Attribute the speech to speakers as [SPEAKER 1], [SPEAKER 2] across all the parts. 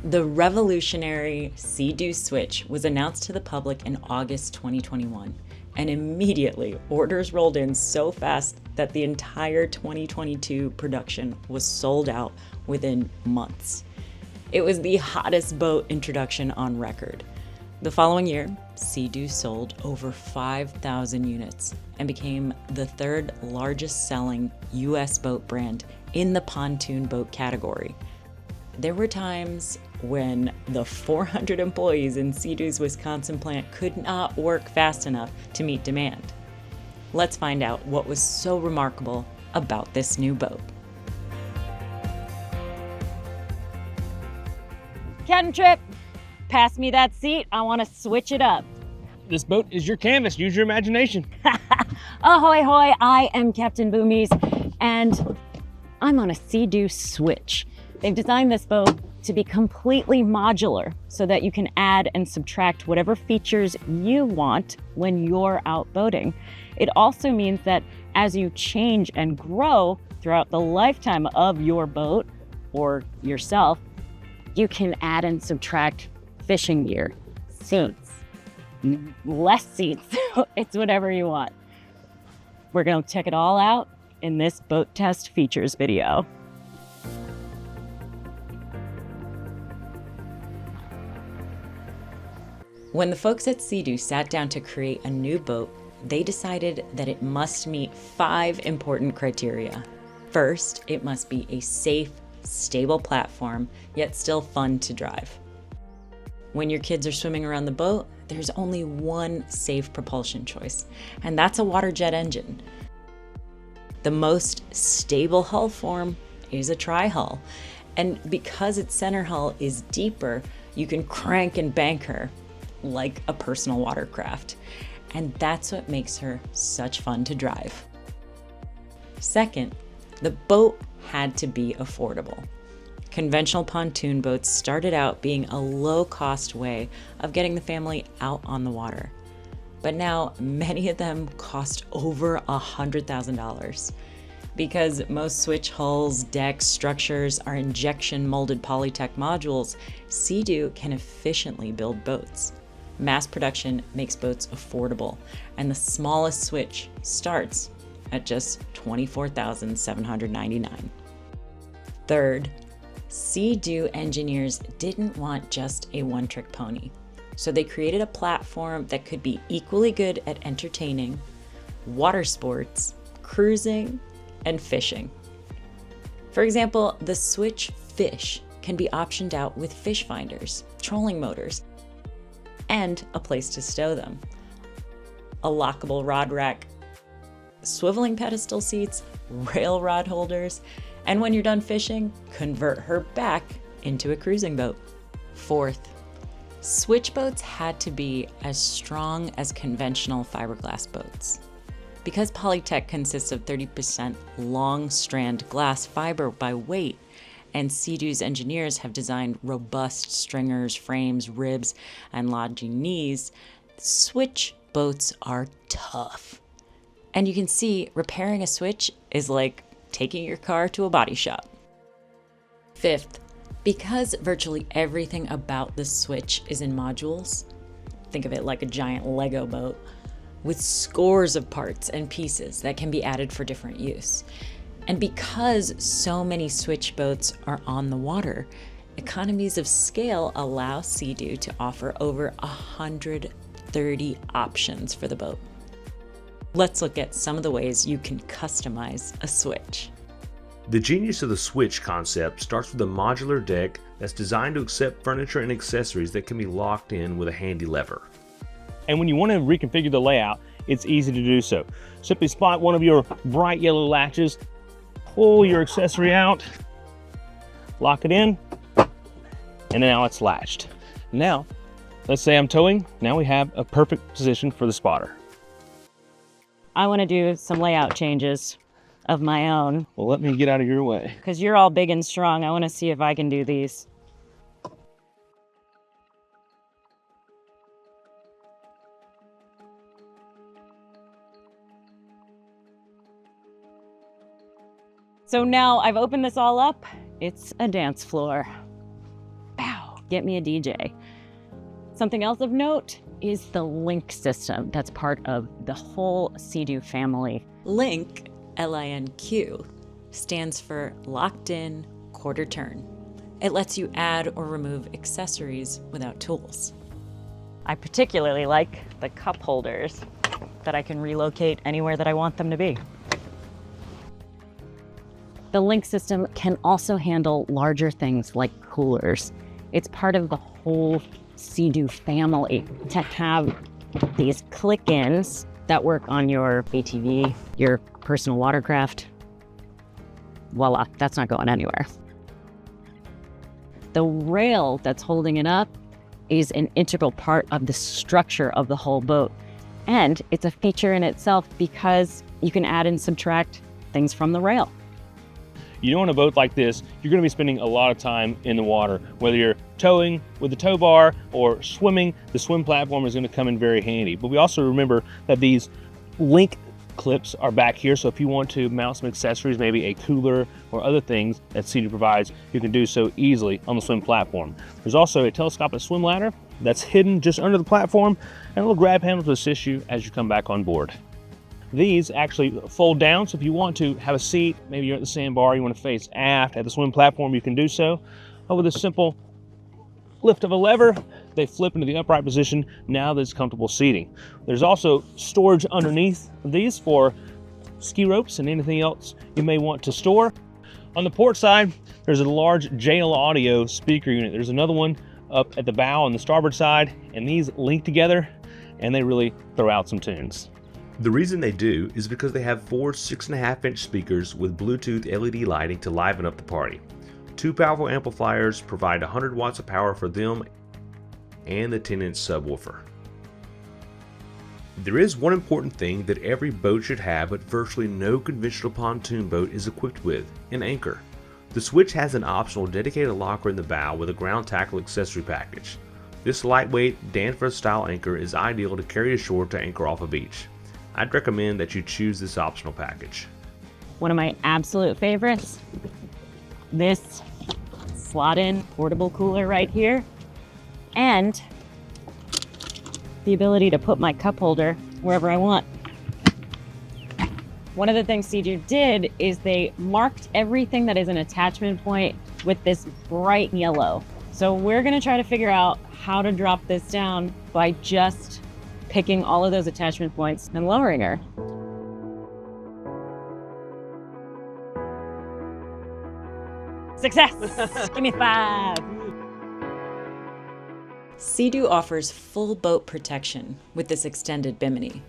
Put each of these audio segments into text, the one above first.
[SPEAKER 1] The revolutionary Sea-Doo Switch was announced to the public in August 2021, and immediately orders rolled in so fast that the entire 2022 production was sold out within months. It was the hottest boat introduction on record. The following year, Sea-Doo sold over 5,000 units and became the third largest selling US boat brand in the pontoon boat category. There were times when the 400 employees in Sea-Doo's Wisconsin plant could not work fast enough to meet demand. Let's find out what was so remarkable about this new boat. Captain Tripp, pass me that seat. I want to switch it up.
[SPEAKER 2] This boat is your canvas. Use your imagination.
[SPEAKER 1] Ahoy hoy, I am Captain Boomies, and I'm on a Sea-Doo Switch. They've designed this boat to be completely modular so that you can add and subtract whatever features you want when you're out boating. It also means that as you change and grow throughout the lifetime of your boat or yourself, you can add and subtract fishing gear, seats, less seats. It's whatever you want. We're going to check it all out in this boat test features video. When the folks at Sea-Doo sat down to create a new boat, they decided that it must meet 5 important criteria. First, it must be a safe, stable platform, yet still fun to drive. When your kids are swimming around the boat, there's only one safe propulsion choice, and that's a water jet engine. The most stable hull form is a tri-hull, and because its center hull is deeper, you can crank and bank her like a personal watercraft, and that's what makes her such fun to drive. Second, the boat had to be affordable. Conventional pontoon boats started out being a low-cost way of getting the family out on the water, but now many of them cost over $100,000. Because most switch hulls, decks, structures are injection molded Polytech modules, Sea-Doo can efficiently build boats. Mass production makes boats affordable, and the smallest switch starts at just $24,799. Third, Sea-Doo engineers didn't want just a one-trick pony, so they created a platform that could be equally good at entertaining, water sports, cruising, and fishing. For example, the Switch Fish can be optioned out with fish finders, trolling motors, and a place to stow them. A lockable rod rack, swiveling pedestal seats, rail rod holders, and when you're done fishing, convert her back into a cruising boat. Fourth, switch boats had to be as strong as conventional fiberglass boats. Because Polytech consists of 30% long strand glass fiber by weight, and Sea-Doo's engineers have designed robust stringers, frames, ribs, and lodging knees, switch boats are tough. And you can see repairing a switch is like taking your car to a body shop. Fifth, because virtually everything about the Switch is in modules, think of it like a giant Lego boat, with scores of parts and pieces that can be added for different use. And because so many switch boats are on the water, economies of scale allow Sea-Doo to offer over 130 options for the boat. Let's look at some of the ways you can customize a switch.
[SPEAKER 3] The genius of the switch concept starts with a modular deck that's designed to accept furniture and accessories that can be locked in with a handy lever.
[SPEAKER 2] And when you want to reconfigure the layout, it's easy to do so. Simply spot one of your bright yellow latches, pull your accessory out, lock it in, and now it's latched. Now, let's say I'm towing. Now we have a perfect position for the spotter.
[SPEAKER 1] I want to do some layout changes of my own.
[SPEAKER 2] Well, let me get out of your way.
[SPEAKER 1] Because you're all big and strong, I want to see if I can do these. So now I've opened this all up. It's a dance floor. Bow. get me a DJ. Something else of note is the link system that's part of the whole Sea-Doo family. Link, L-I-N-Q, stands for locked in quarter turn. It lets you add or remove accessories without tools. I particularly like the cup holders that I can relocate anywhere that I want them to be. The link system can also handle larger things like coolers. It's part of the whole Sea-Doo family to have these click-ins that work on your ATV, your personal watercraft. Voila, that's not going anywhere. The rail that's holding it up is an integral part of the structure of the whole boat. And it's a feature in itself because you can add and subtract things from the rail.
[SPEAKER 2] You know, on a boat like this, you're going to be spending a lot of time in the water. Whether you're towing with the tow bar or swimming, the swim platform is going to come in very handy. But we also remember that these link clips are back here, so if you want to mount some accessories, maybe a cooler or other things that Sea-Doo provides, you can do so easily on the swim platform. There's also a telescopic swim ladder that's hidden just under the platform, and a little grab handle to assist you as you come back on board. These actually fold down, so if you want to have a seat, maybe you're at the sandbar, you want to face aft at the swim platform, you can do so. With a simple lift of a lever, they flip into the upright position. Now there's comfortable seating. There's also storage underneath these for ski ropes and anything else you may want to store. On the port side, there's a large JL Audio speaker unit. There's another one up at the bow on the starboard side, and these link together and they really throw out some tunes.
[SPEAKER 3] The reason they do is because they have 4 6.5-inch speakers with Bluetooth LED lighting to liven up the party. 2 powerful amplifiers provide 100 watts of power for them and the 10-inch subwoofer. There is one important thing that every boat should have but virtually no conventional pontoon boat is equipped with: an anchor. The Switch has an optional dedicated locker in the bow with a ground tackle accessory package. This lightweight Danforth style anchor is ideal to carry ashore to anchor off a beach. I'd recommend that you choose this optional package.
[SPEAKER 1] One of my absolute favorites, this slot-in portable cooler right here, and the ability to put my cup holder wherever I want. One of the things Sea-Doo did is they marked everything that is an attachment point with this bright yellow. So we're gonna try to figure out how to drop this down by just picking all of those attachment points and lowering her. Success! Give me 5. Sea-Doo offers full boat protection with this extended bimini,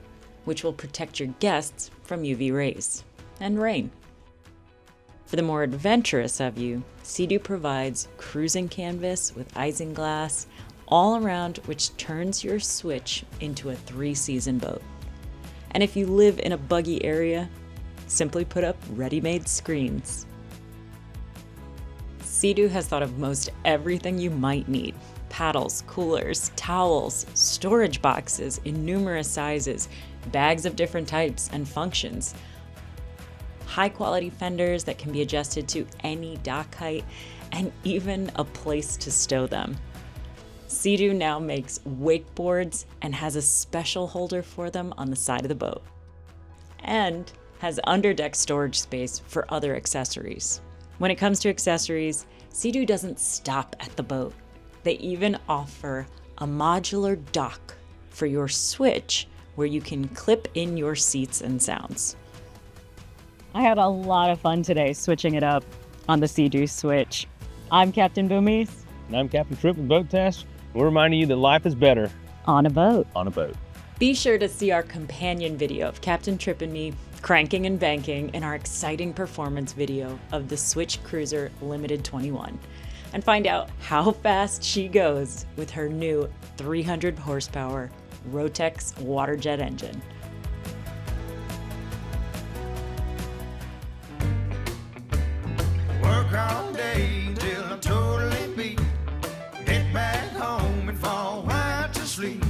[SPEAKER 1] which will protect your guests from UV rays and rain. For the more adventurous of you, Sea-Doo provides cruising canvas with isinglass all around, which turns your Switch into a 3-season boat. And if you live in a buggy area, simply put up ready-made screens. Sea-Doo has thought of most everything you might need: paddles, coolers, towels, storage boxes in numerous sizes, bags of different types and functions, high-quality fenders that can be adjusted to any dock height, and even a place to stow them. Sea-Doo now makes wakeboards and has a special holder for them on the side of the boat, and has underdeck storage space for other accessories. When it comes to accessories, Sea-Doo doesn't stop at the boat. They even offer a modular dock for your Switch where you can clip in your seats and sounds. I had a lot of fun today switching it up on the Sea-Doo Switch. I'm Captain Boomies.
[SPEAKER 2] And I'm Captain Tripp with Boat Test. We're reminding you that life is better
[SPEAKER 1] on a boat.
[SPEAKER 2] On a boat.
[SPEAKER 1] Be sure to see our companion video of Captain Tripp and me cranking and banking in our exciting performance video of the Switch Cruiser Limited 21, and find out how fast she goes with her new 300 horsepower Rotax water jet engine.
[SPEAKER 4] Work all day till I'm totally beat. Get back home and fall right to sleep.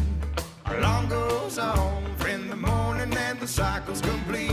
[SPEAKER 4] Alarm goes off in the morning and the cycle's complete.